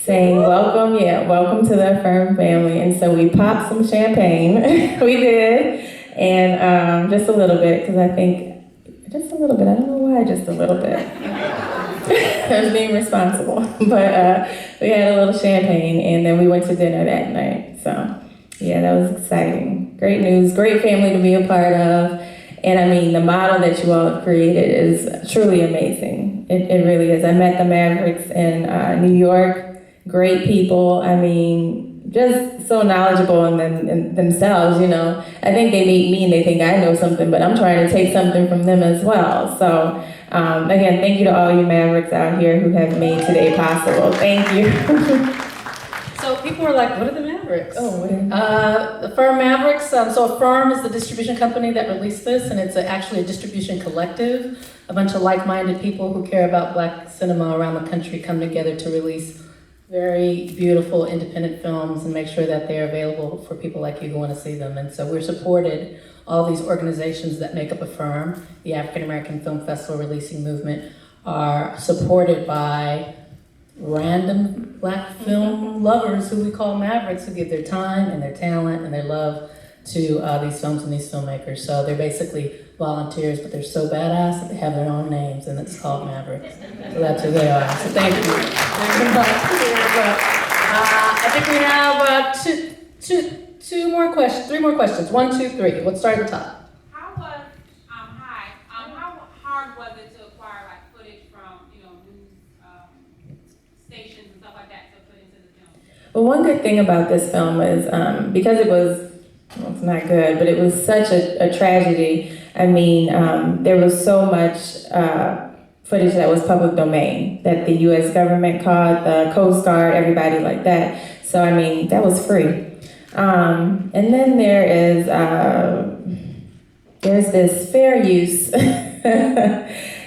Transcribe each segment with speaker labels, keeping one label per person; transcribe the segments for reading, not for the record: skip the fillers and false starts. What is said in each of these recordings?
Speaker 1: saying welcome to the Affirm family. And so we popped some champagne. We did. And just a little bit, because I think, just a little bit, I don't know why, just a little bit. I was being responsible. But we had a little champagne, and then we went to dinner that night. So, yeah, that was exciting. Great news, great family to be a part of. And I mean, the model that you all have created is truly amazing. It really is. I met the Mavericks in New York, great people. I mean, just so knowledgeable in themselves, you know. I think they meet me and they think I know something, but I'm trying to take something from them as well. So, again, thank you to all you Mavericks out here who have made today possible. Thank you.
Speaker 2: So people were like, what are the Mavericks?
Speaker 1: Oh, what are
Speaker 2: the Affirm Mavericks, so Affirm is the distribution company that released this, and it's actually a distribution collective. A bunch of like-minded people who care about Black cinema around the country come together to release very beautiful independent films and make sure that they're available for people like you who want to see them. And so we're supported, all these organizations that make up Affirm, the African American Film Festival Releasing Movement, are supported by random Black film lovers who we call Mavericks, who give their time and their talent and their love to these films and these filmmakers. So they're basically volunteers, but they're so badass that they have their own names, and it's called Mavericks. So that's who they are. So thank you. I think we have three more questions. 1, 2, 3. Let's start at the top.
Speaker 3: How hard was it to acquire like footage from news stations and stuff like that to put into the film?
Speaker 1: Well, one good thing about this film is because it was, well, it's not good, but it was such a tragedy. I mean, there was so much footage that was public domain that the U.S. government caught, the Coast Guard, everybody like that. So, I mean, that was free. And then there's this fair use.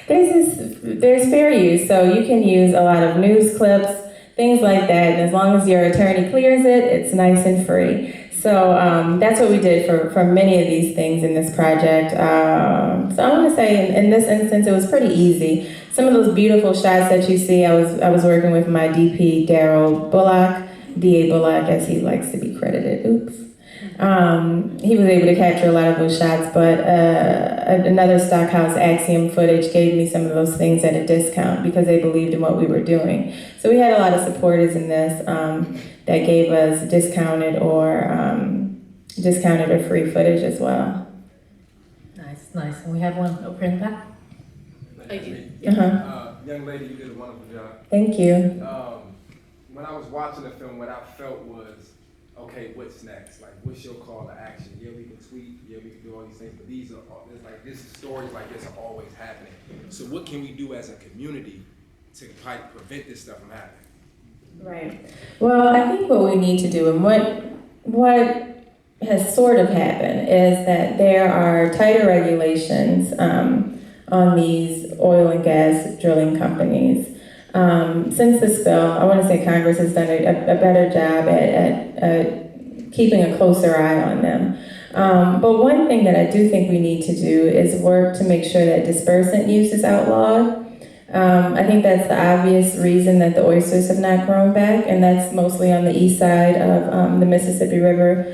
Speaker 1: There's fair use. So you can use a lot of news clips, things like that. And as long as your attorney clears it, it's nice and free. So that's what we did for many of these things in this project. So I want to say in this instance, it was pretty easy. Some of those beautiful shots that you see, I was working with my DP, Daryl Bullock, D.A. Bullock, as he likes to be credited. Oops. He was able to capture a lot of those shots, but another Stockhouse Axiom footage gave me some of those things at a discount because they believed in what we were doing. So we had a lot of supporters in this that gave us discounted or free footage as well.
Speaker 2: Nice. And we have one over in the back.
Speaker 4: Thank you. Young lady, you did a wonderful job.
Speaker 1: Thank you.
Speaker 4: When I was watching the film, what I felt was, okay, what's next? Like, what's your call to action? Yeah, we can tweet. Yeah, we can do all these things, but stories like this are always happening. So what can we do as a community to prevent this stuff from happening?
Speaker 1: Right. Well, I think what we need to do, and what has sort of happened, is that there are tighter regulations on these oil and gas drilling companies. Since this bill, I want to say Congress has done a better job at keeping a closer eye on them. But one thing that I do think we need to do is work to make sure that dispersant use is outlawed. I think that's the obvious reason that the oysters have not grown back, and that's mostly on the east side of the Mississippi River,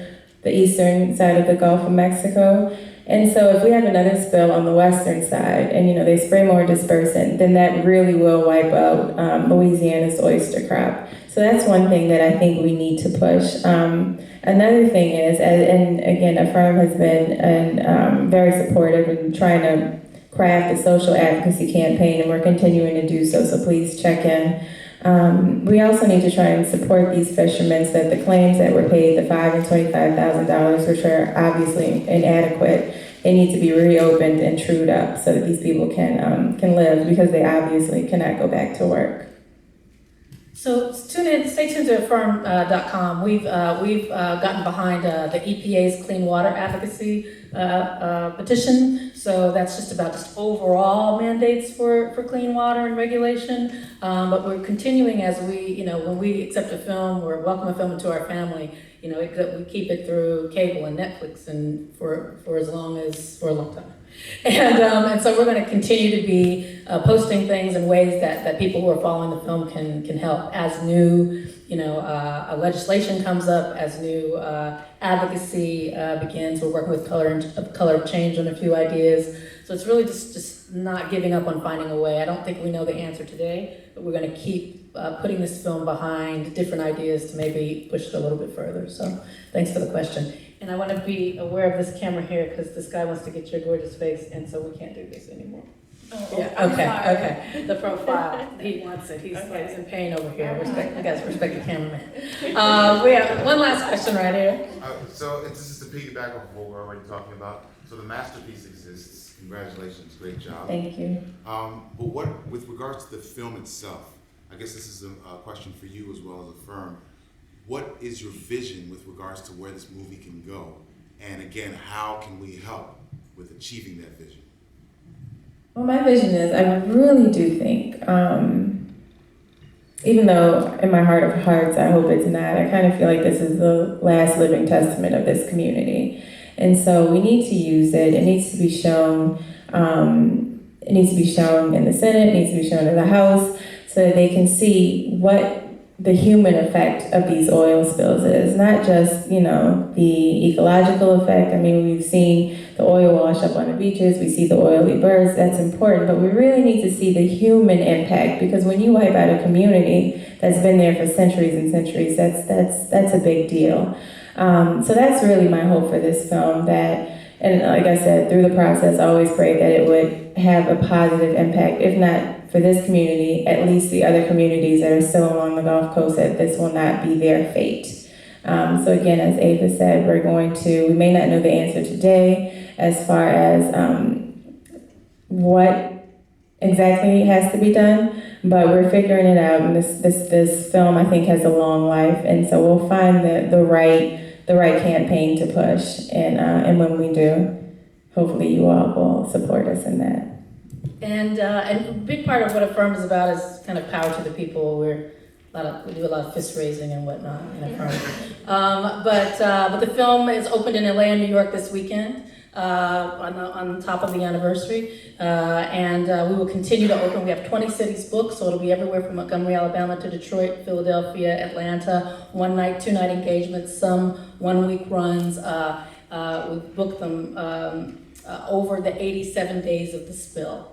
Speaker 1: the eastern side of the Gulf of Mexico. And so if we have another spill on the western side and they spray more dispersant, then that really will wipe out Louisiana's oyster crop. So that's one thing that I think we need to push. Another thing is, and again, Affirm has been very supportive in trying to craft a social advocacy campaign, and we're continuing to do so, so please check in. We also need to try and support these fishermen so that the claims that were paid, the $5,000 and $25,000, which are obviously inadequate, they need to be reopened and trued up so that these people can live, because they obviously cannot go back to work.
Speaker 2: So stay tuned to affirm.com. We've gotten behind the EPA's Clean Water Advocacy petition. So that's just about just overall mandates for clean water and regulation. But we're continuing as we, when we accept a film or welcome a film into our family, we keep it through cable and Netflix and for a long time. And so we're going to continue to be posting things in ways that people who are following the film can help as new, legislation comes up, as new advocacy begins. We're working with Color of Change on a few ideas. So it's really just not giving up on finding a way. I don't think we know the answer today, but we're going to keep putting this film behind different ideas to maybe push it a little bit further. So thanks for the question. And I want to be aware of this camera here because this guy wants to get your gorgeous face, and so we can't do this anymore.
Speaker 5: Oh,
Speaker 2: Yeah, okay. The profile, he wants it. He's in pain over here. You guys respect the cameraman. We have one last question right here.
Speaker 6: So this is to piggyback off what we're already talking about. So the masterpiece exists. Congratulations, great job.
Speaker 1: Thank you.
Speaker 6: But what, with regards to the film itself, I guess this is a question for you as well as a firm. What is your vision with regards to where this movie can go? And again, how can we help with achieving that vision?
Speaker 1: Well, my vision is, I really do think, even though in my heart of hearts, I hope it's not, I kind of feel like this is the last living testament of this community. And so we need to use it. It needs to be shown. It needs to be shown in the Senate. It needs to be shown in the House so that they can see what the human effect of these oil spills is. Not just, the ecological effect. I mean, we've seen the oil wash up on the beaches. We see the oily birds. That's important. But we really need to see the human impact, because when you wipe out a community that's been there for centuries and centuries, that's a big deal. So that's really my hope for this film, and like I said, through the process, I always prayed that it would have a positive impact, if not for this community, at least the other communities that are still along the Gulf Coast, that this will not be their fate. So again, as Ava said, we may not know the answer today as far as what exactly has to be done, but we're figuring it out, and this film, I think, has a long life, and so we'll find the right campaign to push, and when we do, hopefully you all will support us in that. And
Speaker 2: a big part of what Affirm is about is kind of power to the people. We do a lot of fist raising and whatnot in Affirm. But the film is opened in LA and New York this weekend. On top of the anniversary, and we will continue to open. We have 20 cities booked, so it'll be everywhere from Montgomery, Alabama to Detroit, Philadelphia, Atlanta, 1 night, 2 night engagements, some 1 week runs. We've booked them over the 87 days of the spill.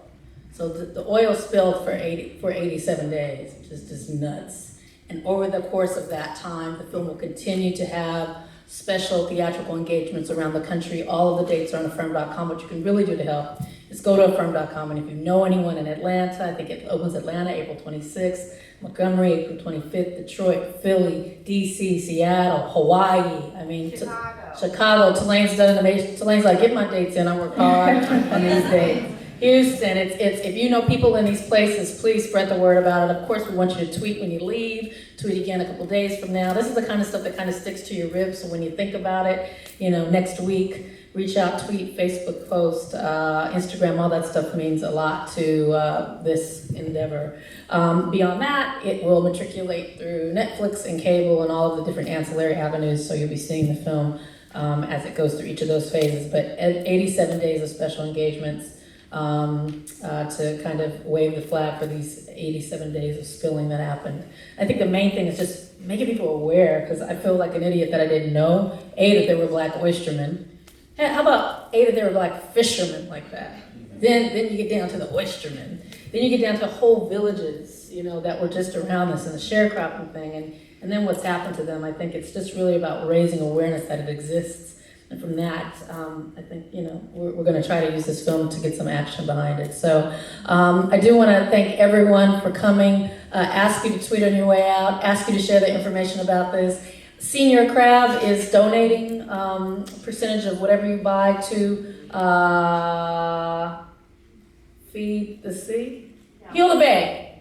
Speaker 2: So the oil spilled for 87 days, which is just nuts. And over the course of that time, the film will continue to have special theatrical engagements around the country. All of the dates are on affirm.com. What you can really do to help is go to affirm.com, and if you know anyone in Atlanta, I think it opens Atlanta April 26th, Montgomery April 25th, Detroit, Philly, DC, Seattle, Hawaii, Chicago. Tulane's done an amazing. Tulane's like, get my dates in, I work hard on these dates. Houston, it's if you know people in these places, please spread the word about it. Of course, we want you to tweet when you leave, tweet again a couple days from now. This is the kind of stuff that kind of sticks to your ribs, so when you think about it, next week, reach out, tweet, Facebook post, Instagram, all that stuff means a lot to this endeavor. Beyond that, it will matriculate through Netflix and cable and all of the different ancillary avenues, so you'll be seeing the film as it goes through each of those phases. But 87 days of special engagements to kind of wave the flag for these 87 days of spilling that happened. I think the main thing is just making people aware, because I feel like an idiot that I didn't know, that there were black oystermen. Hey, how about that there were black fishermen like that? Then you get down to the oystermen. Then you get down to whole villages, that were just around this, and the sharecropping thing, and then what's happened to them. I think it's just really about raising awareness that it exists. And from that, I think, we're going to try to use this film to get some action behind it. So I do want to thank everyone for coming, ask you to tweet on your way out, ask you to share the information about this. Senior Crab is donating a percentage of whatever you buy to Feed the Sea? Yeah. Heal the Bay.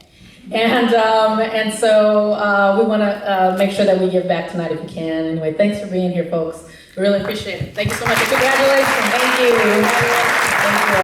Speaker 2: And so we want to make sure that we give back tonight if we can. Anyway, thanks for being here, folks. Really appreciate it. Thank you so much. Congratulations. Thank you. Thank you.